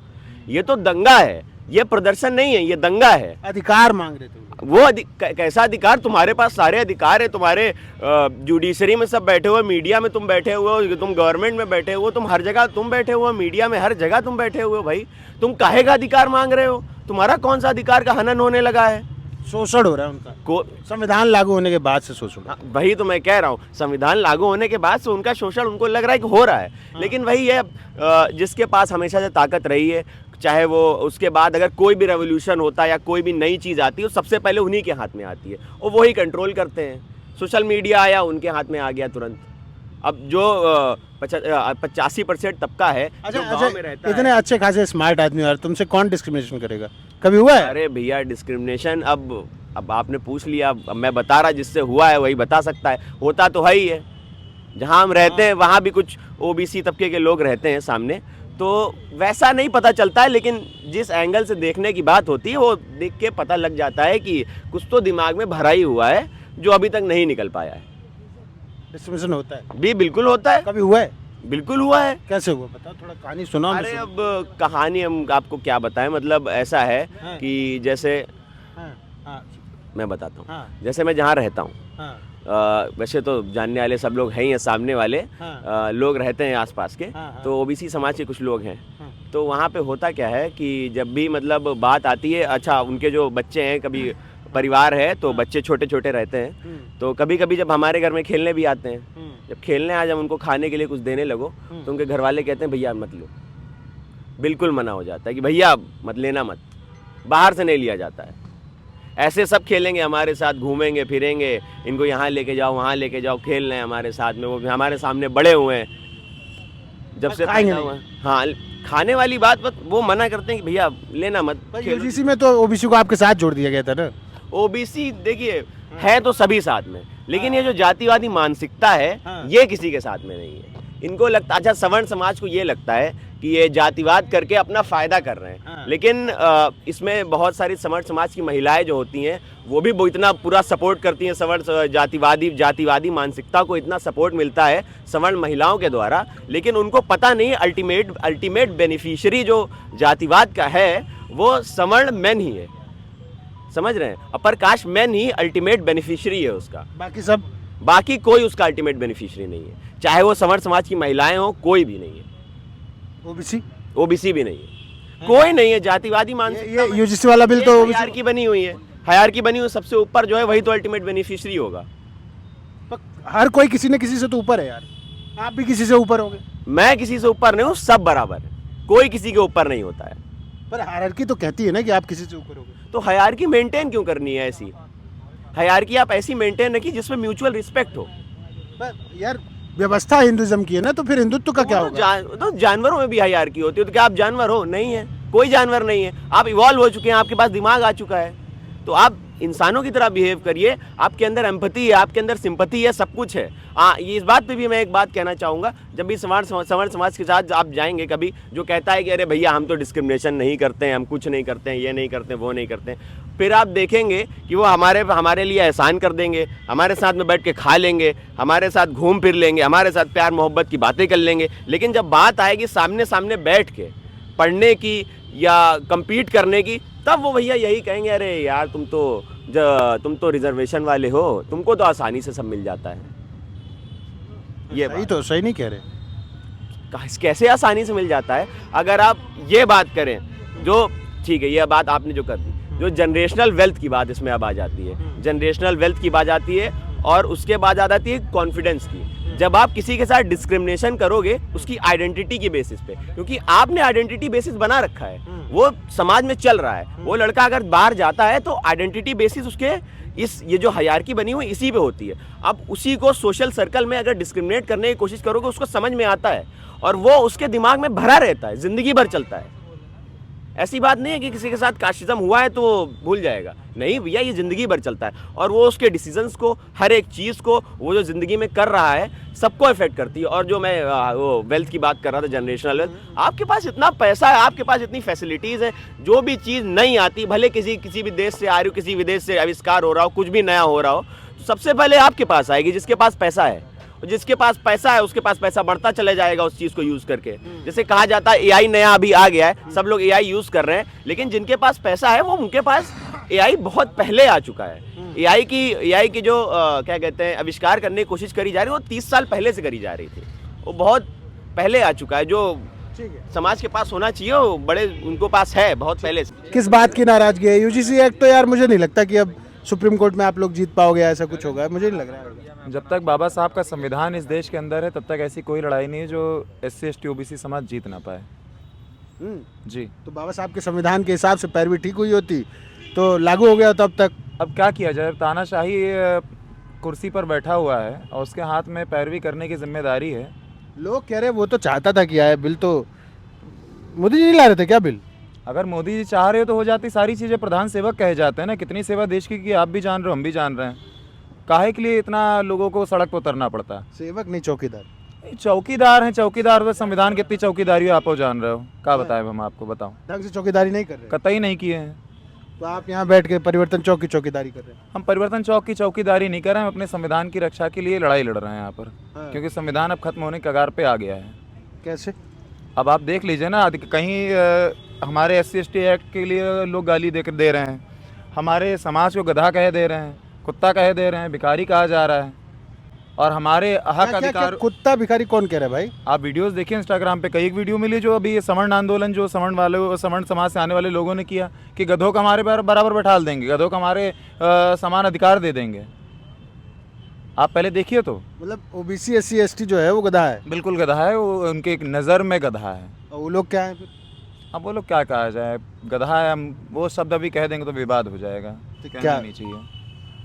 Speaker 4: ये तो दंगा है, ये प्रदर्शन नहीं है, ये दंगा है।
Speaker 1: अधिकार मांग रहे थे
Speaker 4: वो कैसा अधिकार? तुम्हारे पास सारे अधिकार है। तुम्हारे जुडिशरी में सब बैठे हुए, मीडिया में तुम बैठे हुए हो, तुम गवर्नमेंट में बैठे हुए हो, तुम हर जगह तुम बैठे हुए हो, मीडिया में हर जगह तुम बैठे हुए हो। भाई तुम काहे का अधिकार मांग रहे हो? तुम्हारा कौन सा अधिकार का हनन होने लगा है?
Speaker 1: शोषण हो रहा है उनका। संविधान लागू होने के बाद से शोषण।
Speaker 4: वही तो मैं कह रहा हूँ, संविधान लागू होने के बाद से उनका शोषण उनको लग रहा है कि हो रहा है। लेकिन वही है, जिसके पास हमेशा से ताकत रही है, चाहे वो उसके बाद अगर कोई भी रेवोल्यूशन होता है या कोई भी नई चीज़ आती है, सबसे पहले उन्हीं के हाथ में आती है और वही कंट्रोल करते हैं। सोशल मीडिया आया, उनके हाथ में आ गया तुरंत। अब जो 85% तबका है जो गांव में रहता
Speaker 1: इतने
Speaker 4: है।
Speaker 1: अच्छे खासे स्मार्ट आदमी और तुमसे कौन डिस्क्रिमिनेशन करेगा? कभी हुआ है?
Speaker 4: अरे भैया डिस्क्रिमिनेशन अब आपने पूछ लिया, अब मैं बता रहा, जिससे हुआ है वही बता सकता है। होता तो है ही है, जहाँ हम रहते हैं वहाँ भी कुछ ओबीसी तबके के लोग रहते हैं सामने, तो वैसा नहीं पता चलता है, लेकिन जिस एंगल से देखने की बात होती है वो देख के पता लग जाता है कि कुछ तो दिमाग में भरा ही हुआ है जो अभी तक नहीं निकल पाया है।
Speaker 1: डिस्क्रिमिनेशन होता है?
Speaker 4: भी बिल्कुल होता है,
Speaker 1: कभी हुआ है?
Speaker 4: बिल्कुल हुआ है।
Speaker 1: कैसे हुआ बताओ, थोड़ा कहानी सुनाओ।
Speaker 4: अरे अब कहानी हम आपको क्या बताएं, मतलब ऐसा है
Speaker 1: हाँ।
Speaker 4: कि जैसे
Speaker 1: हाँ,
Speaker 4: मैं बताता हूँ।
Speaker 1: हाँ।
Speaker 4: जैसे मैं जहाँ रहता हूँ,
Speaker 1: हाँ,
Speaker 4: वैसे तो जानने वाले सब लोग हैं ही हैं, सामने वाले
Speaker 1: हाँ।
Speaker 4: लोग रहते हैं आसपास के,
Speaker 1: हाँ, हाँ।
Speaker 4: तो ओबीसी समाज के कुछ लोग हैं।
Speaker 1: हाँ।
Speaker 4: तो वहाँ पे होता क्या है कि जब भी मतलब बात आती है, अच्छा उनके जो बच्चे हैं, कभी परिवार है तो बच्चे छोटे छोटे रहते हैं, तो कभी कभी जब हमारे घर में खेलने भी आते हैं, जब खेलने आ, जब उनको खाने के लिए कुछ देने लगो तो उनके घर वाले कहते हैं भैया मत लो, बिल्कुल मना हो जाता है कि भैया मत लेना, मत, बाहर से नहीं लिया जाता है। ऐसे सब खेलेंगे हमारे साथ, घूमेंगे फिरेंगे, इनको यहाँ लेके जाओ वहाँ लेके जाओ, खेल रहे हैं हमारे साथ में, वो भी हमारे सामने बड़े हुए हैं जब से
Speaker 1: खाएंगे
Speaker 4: पैदा हुआ है। हाँ, खाने वाली बात वो मना करते हैं कि भैया लेना मत, खेलो।
Speaker 1: यूजीसी में तो ओबीसी को आपके साथ जोड़ दिया गया था ना?
Speaker 4: ओबीसी देखिए है तो सभी साथ में, लेकिन ये जो जातिवादी मानसिकता है ये किसी के साथ में नहीं है। इनको लगता, अच्छा सवर्ण समाज को ये लगता है कि ये जातिवाद करके अपना फायदा कर रहे हैं, लेकिन इसमें बहुत सारी सवर्ण समाज की महिलाएं जो होती हैं वो भी वो इतना पूरा सपोर्ट करती हैं, सवर्ण जातिवादी मानसिकता को इतना सपोर्ट मिलता है सवर्ण महिलाओं के द्वारा, लेकिन उनको पता नहीं अल्टीमेट बेनिफिशियरी जो जातिवाद का है वो सवर्ण मैन ही है, समझ रहे हैं? अपर कास्ट मैन ही अल्टीमेट बेनिफिशियरी है उसका, बाकी कोई उसका अल्टीमेट बेनिफिशियरी नहीं है, चाहे वो सवर्ण समाज की महिलाएं हो, कोई भी नहीं है। ओबीसी भी नहीं है, कोई नहीं है। जातिवादी मानसिकता,
Speaker 1: यूजीसी वाला बिल तो
Speaker 4: हायरार्की बनी हुई है, हायरार्की बनी हुई, सबसे ऊपर जो है वही तो अल्टीमेट बेनिफिशियरी होगा।
Speaker 1: हर कोई किसी न किसी से तो ऊपर है यार, आप भी किसी से ऊपर होंगे।
Speaker 4: मैं किसी से ऊपर नहीं हूँ, सब बराबर है, कोई किसी के ऊपर नहीं होता है।
Speaker 1: पर हायरार्की तो कहती है ना कि आप किसी से ऊपर होंगे,
Speaker 4: तो हायरार्की मेंटेन क्यों करनी है? ऐसी हायरार्की आप ऐसी मेंटेन रखिए जिसमें म्यूचुअल रिस्पेक्ट हो।
Speaker 1: पर यार व्यवस्था हिंदुइज्म की है ना, तो फिर हिंदुत्व का क्या होगा?
Speaker 4: तो जानवरों में भी हायरार्की होती है, तो क्या आप जानवर हो? नहीं है, कोई जानवर नहीं है, आप इवॉल्व हो चुके हैं, आपके पास दिमाग आ चुका है, तो आप इंसानों की तरह बिहेव करिए, आपके अंदर एम्पैथी है, आपके अंदर सिंपैथी है, सब कुछ है। ये इस बात पे भी मैं एक बात कहना चाहूँगा, जब भी सवर्ण समाज के साथ आप जाएंगे कभी, जो कहता है कि अरे भैया हम तो डिस्क्रिमिनेशन नहीं करते हैं, हम कुछ नहीं करते हैं, ये नहीं करते हैं, वो नहीं करते हैं, फिर आप देखेंगे कि वो हमारे लिए एहसान कर देंगे, हमारे साथ में बैठ के खा लेंगे, हमारे साथ घूम फिर लेंगे, हमारे साथ प्यार मोहब्बत की बातें कर लेंगे, लेकिन जब बात आएगी सामने सामने बैठ के पढ़ने की या कम्पीट करने की, तब वो भैया यही कहेंगे अरे यार तुम तो रिजर्वेशन वाले हो, तुमको तो आसानी से सब मिल जाता है। ये
Speaker 1: सही तो सही नहीं कह रहे,
Speaker 4: कैसे आसानी से मिल जाता है? अगर आप ये बात करें, जो ठीक है ये बात आपने जो कर दी, जो जनरेशनल वेल्थ की बात इसमें अब आ जाती है, जनरेशनल वेल्थ की बात आती है, और उसके बाद आ जाती है कॉन्फिडेंस की। जब आप किसी के साथ डिस्क्रिमिनेशन करोगे उसकी आइडेंटिटी की बेसिस पे, क्योंकि आपने आइडेंटिटी बेसिस बना रखा है, वो समाज में चल रहा है, वो लड़का अगर बाहर जाता है तो आइडेंटिटी बेसिस उसके ये जो हायरार्की बनी हुई इसी पे होती है। अब उसी को सोशल सर्कल में अगर डिस्क्रिमिनेट करने की कोशिश करोगे उसको समझ में आता है और वो उसके दिमाग में भरा रहता है, जिंदगी भर चलता है। ऐसी बात नहीं है कि किसी के साथ कास्टिज्म हुआ है तो वो भूल जाएगा, नहीं भैया ये ज़िंदगी भर चलता है, और वो उसके डिसीजंस को, हर एक चीज़ को वो जो ज़िंदगी में कर रहा है सबको इफेक्ट करती है। और जो मैं वो वेल्थ की बात कर रहा था, जनरेशनल वेल्थ, आपके पास इतना पैसा है, आपके पास इतनी फैसिलिटीज़ है, जो भी चीज़ नहीं आती, भले किसी भी देश से आ रही हो, किसी विदेश से आविष्कार हो रहा हो, कुछ भी नया हो रहा हो, तो सबसे पहले आपके पास आएगी जिसके पास पैसा है। जिसके पास पैसा है उसके पास पैसा बढ़ता चला जाएगा उस चीज़ को यूज़ करके। जैसे कहा जाता है एआई नया अभी आ गया है, सब लोग एआई यूज़ कर रहे हैं, लेकिन जिनके पास पैसा है वो उनके पास एआई बहुत पहले आ चुका है। एआई की जो क्या कहते हैं आविष्कार करने की कोशिश करी जा रही है, वो 30 साल पहले से करी जा रही थी, वो बहुत पहले आ चुका है। जो समाज के पास होना चाहिए वो बड़े उनको पास है बहुत पहले से।
Speaker 1: किस बात की नाराजगी है? यूजीसी एक्ट तो यार मुझे नहीं लगता कि अब सुप्रीम कोर्ट में आप लोग जीत पाओगे, ऐसा कुछ होगा, मुझे नहीं लग रहा है।
Speaker 2: जब तक बाबा साहब का संविधान इस देश के अंदर है तब तक ऐसी कोई लड़ाई नहीं है जो SC ST OBC समाज जीत ना पाए। जी,
Speaker 1: तो बाबा साहब के संविधान के हिसाब से पैरवी ठीक हुई होती तो लागू हो गया तब तक।
Speaker 2: अब क्या किया जाए, तानाशाही कुर्सी पर बैठा हुआ है और उसके हाथ में पैरवी करने की जिम्मेदारी है।
Speaker 1: लोग कह रहे वो तो चाहता था कि आए बिल, तो मोदी जी नहीं ला रहे थे क्या बिल?
Speaker 2: अगर मोदी जी चाह रहे हो तो हो जाती सारी चीज़ें। प्रधान सेवक कहे जाते हैं ना, कितनी सेवा देश की आप भी जान रहे हो, हम भी जान रहे हैं। काहे के लिए इतना लोगों को सड़क पर उतरना पड़ता है?
Speaker 1: सेवक नहीं, चौकीदार।
Speaker 2: चौकीदार हैं, चौकीदार तो संविधान कितनी चौकीदारी हो आप जान रहे हो, क्या बताएं हम आपको, बताओ।
Speaker 1: ढंग से चौकीदारी नहीं कर रहे,
Speaker 2: कतई नहीं किए हैं।
Speaker 1: तो आप यहाँ बैठ के परिवर्तन चौक की चौकीदारी कर रहे हैं।
Speaker 2: हम परिवर्तन चौक की चौकीदारी नहीं कर रहे हैं, हम अपने संविधान की रक्षा के लिए लड़ाई लड़ रहे हैं यहाँ पर, क्योंकि संविधान अब खत्म होने के कगार पे आ गया है।
Speaker 1: कैसे?
Speaker 2: अब आप देख लीजिए ना, कहीं हमारे SC/ST एक्ट के लिए लोग गाली दे रहे हैं, हमारे समाज को गधा कह दे रहे हैं, कुत्ता कह दे रहे हैं, भिखारी कहा जा रहा है, और हमारे हक अधिकार।
Speaker 1: कुत्ता भिखारी कौन कह रहा है भाई?
Speaker 2: आप वीडियोस देखिए इंस्टाग्राम पे, कई एक वीडियो मिली जो अभी ये सवर्ण आंदोलन जो सवर्ण समाज से आने वाले लोगों ने किया कि गधों को हमारे बराबर बैठा देंगे, गधों को हमारे समान अधिकार दे देंगे। आप पहले देखिए तो।
Speaker 1: मतलब OBC SC/ST जो है वो गधा है?
Speaker 2: बिल्कुल गधा है, वो उनके एक नज़र में गधा है।
Speaker 1: और वो लोग क्या है फिर?
Speaker 2: अब वो लोग क्या कहा जाए, गधा है, हम वो शब्द अभी कह देंगे तो विवाद हो जाएगा, तो कहना नहीं चाहिए।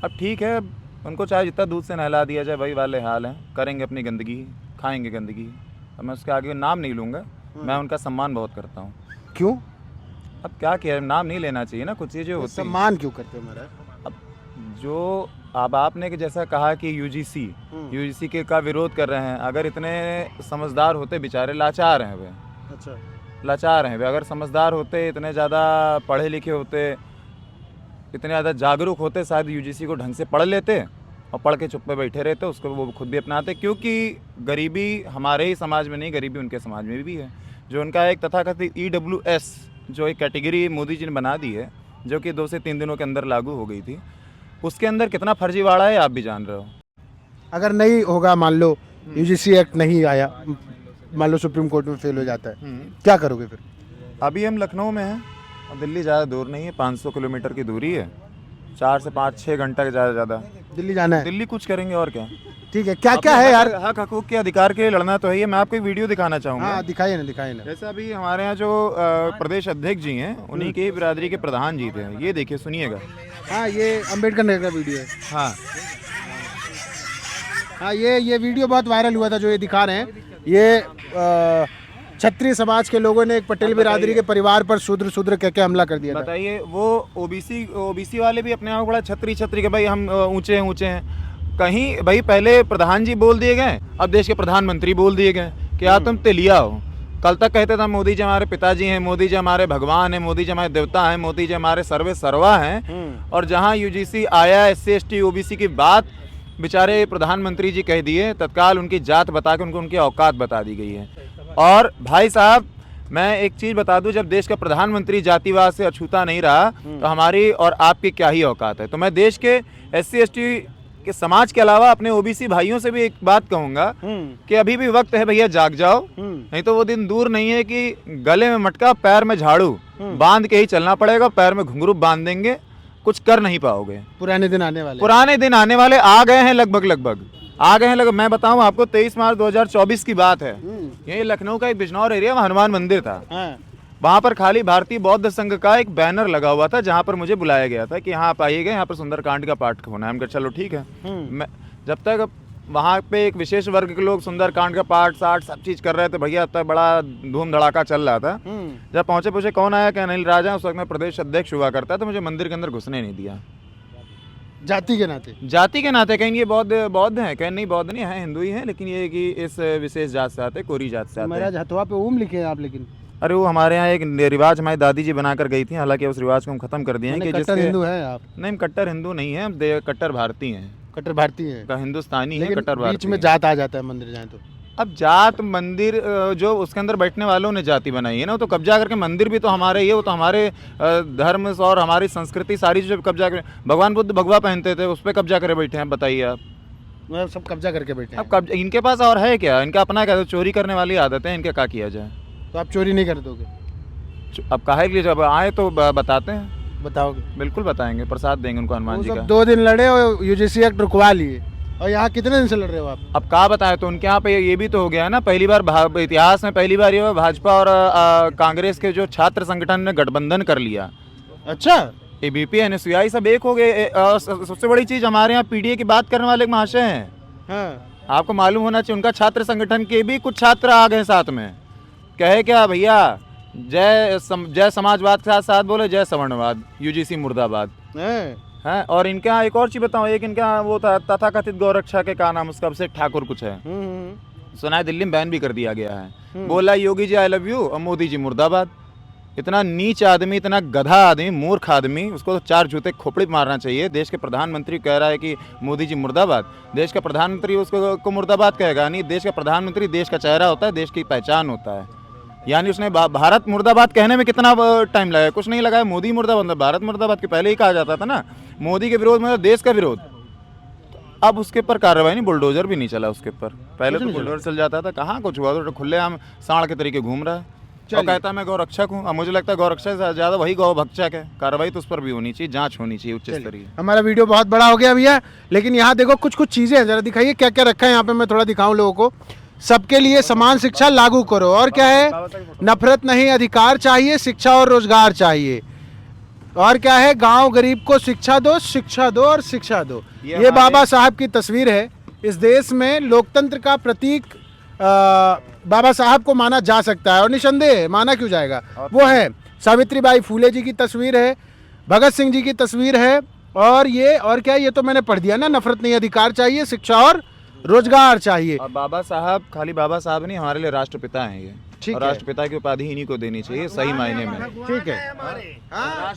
Speaker 2: अब ठीक है, उनको चाहे जितना दूध से नहला दिया जाए, वही वाले हाल हैं, करेंगे अपनी गंदगी, खाएंगे गंदगी। अब मैं उसके आगे नाम नहीं लूँगा, मैं उनका सम्मान बहुत करता हूँ।
Speaker 1: क्यों?
Speaker 2: अब क्या किया, नाम नहीं लेना चाहिए ना, कुछ चीज़ें होती हैं।
Speaker 1: सम्मान क्यों करते हो मेरा?
Speaker 2: अब जो अब आपने जैसा कहा कि UGC के का विरोध कर रहे हैं, अगर इतने समझदार होते, बेचारे लाचार हैं वे।
Speaker 1: अच्छा,
Speaker 2: लाचार हैं वे, अगर समझदार होते, इतने ज़्यादा पढ़े लिखे होते, इतने ज़्यादा जागरूक होते, शायद UGC को ढंग से पढ़ लेते और पढ़ के चुप पे बैठे रहते, उसको वो खुद भी अपनाते। क्योंकि गरीबी हमारे ही समाज में नहीं, गरीबी उनके समाज में भी है। जो उनका एक तथाकथित EWS जो एक कैटेगरी मोदी जी ने बना दी है, जो कि 2 से 3 दिनों के अंदर लागू हो गई थी, उसके अंदर कितना फर्जीवाड़ा है आप भी जान रहे हो।
Speaker 1: अगर नहीं होगा, मान लो UGC एक्ट नहीं आया, मान लो सुप्रीम कोर्ट में फेल हो जाता है, क्या करोगे फिर?
Speaker 2: अभी हम लखनऊ में हैं, दिल्ली ज़्यादा दूर नहीं है, 500 किलोमीटर की दूरी है, 4 से 5-6 घंटा के ज़्यादा
Speaker 1: दिल्ली जाना है।
Speaker 2: दिल्ली कुछ करेंगे और क्या।
Speaker 1: ठीक है, क्या क्या है यार?
Speaker 2: हक हकूक के अधिकार के लिए लड़ना तो है ये। मैं आपको एक वीडियो दिखाना चाहूँगा।
Speaker 1: हाँ, दिखाइए ना।
Speaker 2: जैसे अभी हमारे यहाँ जो प्रदेश अध्यक्ष जी हैं, उन्हीं के बिरादरी के प्रधान जी थे, ये देखिए, सुनिएगा।
Speaker 1: हाँ, ये अम्बेडकर नगर का वीडियो है। हाँ, ये वीडियो बहुत वायरल हुआ था जो ये दिखा रहे हैं। ये क्षत्रिय समाज के लोगों ने एक पटेल बिरादरी के परिवार पर शूद्र कह के हमला कर दिया था।
Speaker 2: बताइए, वो ओबीसी वाले भी अपने आप बड़ा छत्री के भाई हम ऊंचे हैं। कहीं भाई पहले प्रधान जी बोल दिए गए, अब देश के प्रधानमंत्री बोल दिए गए कि यार तुम तेलिया हो। कल तक कहते थे मोदी जी हमारे पिताजी हैं, मोदी जी हमारे भगवान हैं, मोदी जी हमारे देवता हैं, मोदी जी हमारे सर्वे सर्वा हैं। और जहां UGC आया, SC/ST OBC की बात बेचारे प्रधानमंत्री जी कह दिए, तत्काल उनकी जात बता के उनकी औकात बता दी गई है। और भाई साहब, मैं एक चीज़ बता दूं, जब देश का प्रधानमंत्री जातिवाद से अछूता नहीं रहा तो हमारी और आपकी क्या ही औकात है। तो मैं देश के SC/ST के समाज के अलावा अपने OBC भाइयों से भी एक बात कहूंगा कि अभी भी वक्त है भैया, जाग जाओ, नहीं तो वो दिन दूर नहीं है कि गले में मटका पैर में झाड़ू बांध के ही चलना पड़ेगा। पैर में घुंघरू बांध देंगे, कुछ कर नहीं पाओगे।
Speaker 1: पुराने दिन आने वाले
Speaker 2: आ गए हैं, लगभग आ गए हैं। मैं बताऊं आपको, 23 मार्च 2024 की बात है। ये लखनऊ का एक बिजनौर एरिया, वहाँ हनुमान मंदिर था। वहाँ पर खाली भारतीय बौद्ध संघ का एक बैनर लगा हुआ था, जहाँ पर मुझे बुलाया गया था कि हाँ आप आइएगा, यहाँ पर सुंदरकांड का पाठ होना है। हम कहा चलो ठीक है। मैं जब तक वहाँ पे एक विशेष वर्ग के लोग सुंदरकांड का पाठ साठ सब चीज़ कर रहे थे भैया, तब बड़ा धूम धड़ाका चल रहा था। जब पहुँचे पूछे कौन आया, क्या अनिल राजा, उस वक्त मैं प्रदेश अध्यक्ष हुआ करता, तो मुझे मंदिर के अंदर घुसने नहीं दिया।
Speaker 1: जाति के नाते
Speaker 2: कहीं ये बौद्ध हैं, कहीं नहीं बौद्ध नहीं है, हिंदू ही हैं, लेकिन ये कि इस विशेष जात से आते, कोरी जात से आते।
Speaker 1: महाराज हथवा पे ओम लिखे हैं आप, लेकिन
Speaker 2: अरे वो हमारे यहाँ एक रिवाज हमारी दादी जी बनाकर गई थी, हालांकि उस रिवाज को हम खत्म कर दिए हैं कि
Speaker 1: कट्टर हिंदू है आप?
Speaker 2: नहीं, हम कट्टर हिंदू नहीं है, हम कट्टर भारतीय हैं।
Speaker 1: कट्टर भारतीय है,
Speaker 2: हिंदुस्तानी है, कट्टर भारतीय।
Speaker 1: बीच में जात आ जाता है मंदिर जाए तो।
Speaker 2: अब जात मंदिर जो उसके अंदर बैठने वालों ने जाति बनाई है ना, तो कब्जा करके मंदिर भी तो हमारे ये, वो तो हमारे धर्म और हमारी संस्कृति सारी जो कब्जा कर, भगवान बुद्ध भगवा पहनते थे, उस पर कब्जा करे बैठे हैं। बताइए आप,
Speaker 1: सब कब्जा करके बैठे हैं।
Speaker 2: अब कब्जा इनके पास और है क्या? इनका अपना क्या, चोरी करने वाली आदत है, इनका क्या किया जाए?
Speaker 1: तो आप चोरी नहीं कर दोगे?
Speaker 2: अब काहे के लिए, जब आए तो बताते हैं।
Speaker 1: बताओगे?
Speaker 2: बिल्कुल बताएंगे, प्रसाद देंगे उनको हनुमान जी का।
Speaker 1: 2 दिन लड़े और UGC एक्ट रुकवा लिए, और यहाँ कितने दिन से लड़ रहे हो आप?
Speaker 2: अब क्या बताएं, तो उनके यहाँ पे ये भी तो हो गया है ना, पहली बार इतिहास में पहली बार ये भाजपा और कांग्रेस के जो छात्र संगठन ने गठबंधन कर लिया।
Speaker 1: अच्छा,
Speaker 2: एबीपी एनएसयूआई सब एक हो गए। सबसे बड़ी चीज हमारे यहाँ पीडीए की बात करने वाले एक महाशय हैं।
Speaker 1: हाँ।
Speaker 2: आपको मालूम होना चाहिए, उनका छात्र संगठन के भी कुछ छात्र आ गए साथ में। कहे क्या भैया, जय समाजवाद के साथ साथ बोले जय सवर्णवाद, यूजीसी मुर्दाबाद है। और इनके यहाँ एक और चीज बताऊँ, एक इनके यहाँ वो तथाकथित गौरक्षा के क्या नाम उसका, अभिषेक ठाकुर कुछ है, सुना है दिल्ली में बैन भी कर दिया गया है। बोला Yogi ji I love you और मोदी जी मुर्दाबाद। इतना नीच आदमी, इतना गधा आदमी, मूर्ख आदमी, उसको तो 4 जूते खोपड़ी मारना चाहिए। देश के प्रधानमंत्री कह रहा है कि मोदी जी मुर्दाबाद, देश का प्रधानमंत्री उसको मुर्दाबाद कहेगा नहीं। देश का प्रधानमंत्री देश का चेहरा होता है, देश की पहचान होता है। यानी उसने भारत मुर्दाबाद कहने में कितना टाइम लगा, कुछ नहीं लगाया। मोदी मुर्दाबाद मतलब भारत मुर्दाबाद के पहले ही कहा जाता था ना। मोदी के विरोध मतलब देश का विरोध। अब उसके ऊपर कार्रवाई नहीं, बुलडोजर भी नहीं चला उसके ऊपर। पहले तो बुलडोजर चल जाता था, कहाँ कुछ हुआ, तो खुलेआम सांड के तरीके घूम रहा है और कहता है मैं गौरक्षक हूँ। अब मुझे लगता है गौरक्षक से ज़्यादा वही गौभक्षक है। कार्रवाई तो उस पर भी होनी चाहिए, जांच होनी चाहिए उच्च स्तरीय।
Speaker 1: हमारा वीडियो बहुत बड़ा हो गया भैया, लेकिन यहाँ देखो कुछ कुछ चीज़ें हैं, जरा दिखाइए क्या क्या रखा है यहाँ पे। मैं थोड़ा दिखाऊं लोगों को। सबके लिए समान शिक्षा लागू करो, और क्या है, नफरत नहीं अधिकार चाहिए, शिक्षा और रोजगार चाहिए, और क्या है, गांव गरीब को शिक्षा दो, शिक्षा दो और शिक्षा दो। ये बाबा साहब की तस्वीर है। इस देश में लोकतंत्र का प्रतीक बाबा साहब को माना जा सकता है, और निसंदेह माना क्यों जाएगा। वो है सावित्रीबाई फूले जी की तस्वीर है, भगत सिंह जी की तस्वीर है, और ये और क्या, ये तो मैंने पढ़ दिया ना, नफरत नहीं अधिकार चाहिए, शिक्षा और रोजगार चाहिए।
Speaker 2: और बाबा साहब खाली बाबा साहब नहीं, हमारे लिए राष्ट्रपिता हैं ये।
Speaker 1: ठीक
Speaker 2: और
Speaker 1: है।
Speaker 2: राष्ट्रपिता की उपाधि इन्हीं को देनी चाहिए सही मायने में।
Speaker 1: ठीक है,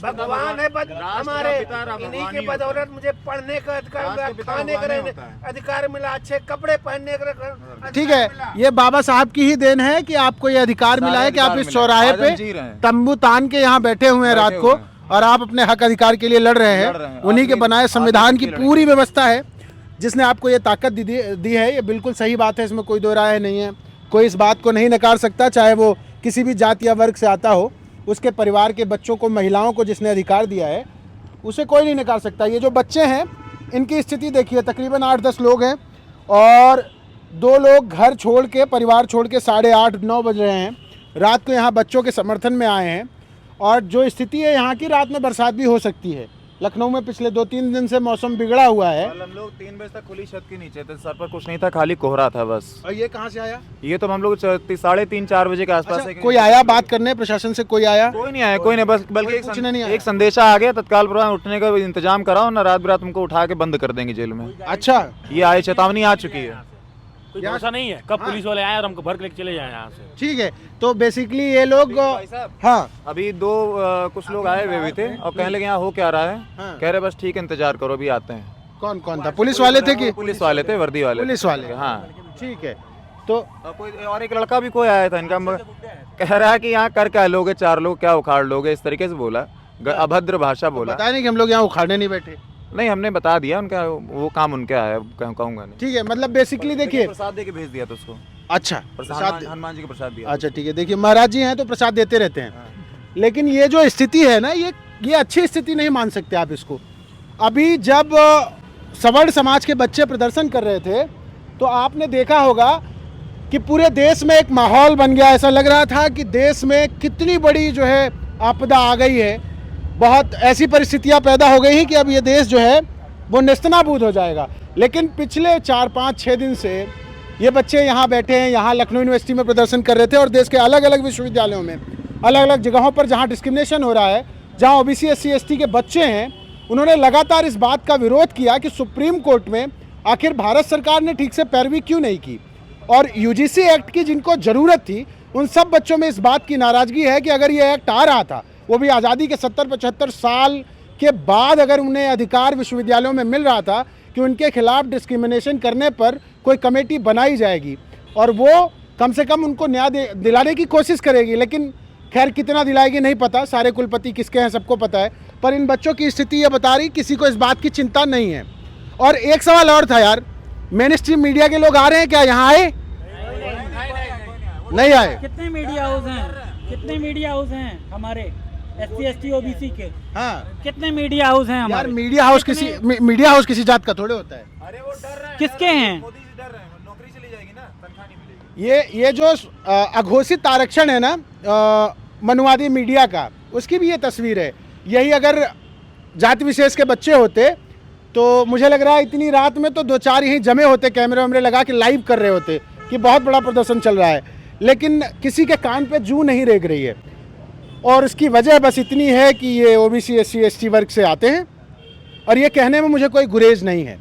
Speaker 6: भगवान है हमारे, इन्हीं की बदौलत मुझे पढ़ने का अधिकार मिला, खाने का अधिकार मिला, अच्छे कपड़े पहनने का।
Speaker 1: ठीक है, ये बाबा साहब की ही देन है कि आपको ये अधिकार मिला है कि आप इस चौराहे पे तंबू तान के यहाँ बैठे हुए हैं रात को, और आप अपने हक अधिकार के लिए लड़ रहे हैं। उन्हीं के बनाए संविधान की पूरी व्यवस्था है जिसने आपको ये ताकत दी है। ये बिल्कुल सही बात है, इसमें कोई दो राय नहीं है। कोई इस बात को नहीं नकार सकता, चाहे वो किसी भी जाति या वर्ग से आता हो। उसके परिवार के बच्चों को, महिलाओं को जिसने अधिकार दिया है, उसे कोई नहीं नकार सकता। ये जो बच्चे हैं, इनकी स्थिति देखिए, तकरीबन 8-10 लोग हैं, और 2 लोग घर छोड़ के, परिवार छोड़ के 8:30-9 बज रहे हैं रात को यहाँ बच्चों के समर्थन में आए हैं। और जो स्थिति है यहाँ की, रात में बरसात भी हो सकती है। लखनऊ में पिछले 2-3 दिन से मौसम बिगड़ा हुआ है।
Speaker 2: हम लोग 3 बजे तक खुली छत के नीचे थे, सर पर कुछ नहीं था, खाली कोहरा था बस।
Speaker 1: और ये कहाँ से आया?
Speaker 2: ये तो हम लोग 3:30-4 बजे के आसपास।
Speaker 1: अच्छा, कोई आया बात करने, प्रशासन से कोई आया?
Speaker 2: कोई नहीं आया, कोई नहीं, बस बल्कि
Speaker 1: नहीं
Speaker 2: एक संदेशा आ गया, तत्काल प्रभाव उठने का इंतजाम कराओ ना, रात बिरात तुमको उठा के बंद कर देंगे जेल में।
Speaker 1: अच्छा,
Speaker 2: ये आए, चेतावनी आ चुकी है।
Speaker 8: कोई भरोसा नहीं है कब पुलिस वाले आए और हमको भर के लेके चले जाए यहाँ से।
Speaker 1: ठीक है, तो बेसिकली ये लोग, हाँ,
Speaker 2: अभी कुछ लोग आए हुए भी थे और कहने लगे यहाँ हो क्या रहा है। कह रहे बस ठीक है, इंतजार करो, अभी आते हैं।
Speaker 1: कौन कौन था? पुलिस वाले थे कि?
Speaker 2: पुलिस वाले थे, वर्दी वाले।
Speaker 1: पुलिस वाले,
Speaker 2: हाँ।
Speaker 1: ठीक है। तो
Speaker 2: कोई और एक लड़का भी कोई आया था इनका, कह रहा है कि यहाँ कर क्या लोगे, 4 लोग क्या उखाड़ लोगे, इस तरीके से बोला, अभद्र भाषा बोला।
Speaker 1: बताया नहीं कि हम लोग यहाँ उखाड़ने नहीं बैठे।
Speaker 2: नहीं, हमने बता दिया, उनका वो काम उनका है, कहूँगा नहीं।
Speaker 1: ठीक है, मतलब बेसिकली देखिए,
Speaker 2: प्रसाद दे के भेज दिया था उसको।
Speaker 1: अच्छा,
Speaker 2: प्रसाद हनुमान जी को प्रसाद दिया।
Speaker 1: अच्छा, ठीक है। देखिए, महाराज जी हैं तो प्रसाद देते रहते हैं, लेकिन ये जो स्थिति है ना, ये अच्छी स्थिति नहीं मान सकते आप इसको। अभी जब सवर्ण समाज के बच्चे प्रदर्शन कर रहे थे, तो आपने देखा होगा कि पूरे देश में एक माहौल बन गया। ऐसा लग रहा था कि देश में कितनी बड़ी जो है आपदा आ गई है, बहुत ऐसी परिस्थितियां पैदा हो गई हैं कि अब ये देश जो है वो नेस्तनाबूद हो जाएगा। लेकिन पिछले 4-5-6 दिन से ये बच्चे यहाँ बैठे हैं, यहाँ लखनऊ यूनिवर्सिटी में प्रदर्शन कर रहे थे, और देश के अलग अलग विश्वविद्यालयों में, अलग अलग जगहों पर जहाँ डिस्क्रिमिनेशन हो रहा है, जहाँ ओबीसी SC ST के बच्चे हैं, उन्होंने लगातार इस बात का विरोध किया कि सुप्रीम कोर्ट में आखिर भारत सरकार ने ठीक से पैरवी क्यों नहीं की। और UGC एक्ट की जिनको ज़रूरत थी, उन सब बच्चों में इस बात की नाराज़गी है कि अगर ये एक्ट आ रहा था, वो भी आज़ादी के 70-75 साल के बाद, अगर उन्हें अधिकार विश्वविद्यालयों में मिल रहा था कि उनके खिलाफ डिस्क्रिमिनेशन करने पर कोई कमेटी बनाई जाएगी और वो कम से कम उनको न्याय दिलाने की कोशिश करेगी। लेकिन खैर कितना दिलाएगी नहीं पता, सारे कुलपति किसके हैं सबको पता है, पर इन बच्चों की स्थिति ये बता रही, किसी को इस बात की चिंता नहीं है। और एक सवाल और था यार, मेन स्ट्रीम मीडिया के लोग आ रहे हैं क्या? यहाँ आए नहीं आए?
Speaker 3: कितने मीडिया हाउस हैं, कितने मीडिया हाउस हैं हमारे SC ST OBC के?
Speaker 1: हाँ,
Speaker 3: कितने मीडिया हाउस हैं हमारे?
Speaker 1: यार मीडिया हाउस किसी जात का थोड़े होता है।
Speaker 2: अरे वो डर रहे हैं,
Speaker 3: किसके हैं?
Speaker 2: मोदी जी डर रहे हैं, नौकरी चली जाएगी ना, तनख्वाह नहीं मिलेगी।
Speaker 1: ये जो अघोषित आरक्षण है ना मनुवादी मीडिया का, उसकी भी ये तस्वीर है। यही अगर जाति विशेष के बच्चे होते तो मुझे लग रहा है इतनी रात में तो 2-4 यहीं जमे होते, कैमरे वैमरे लगा के लाइव कर रहे होते कि बहुत बड़ा प्रदर्शन चल रहा है, लेकिन किसी के कान पे जूं नहीं रेंग रही है। और इसकी वजह बस इतनी है कि ये ओबीसी SC ST वर्ग से आते हैं और ये कहने में मुझे कोई गुरेज नहीं है।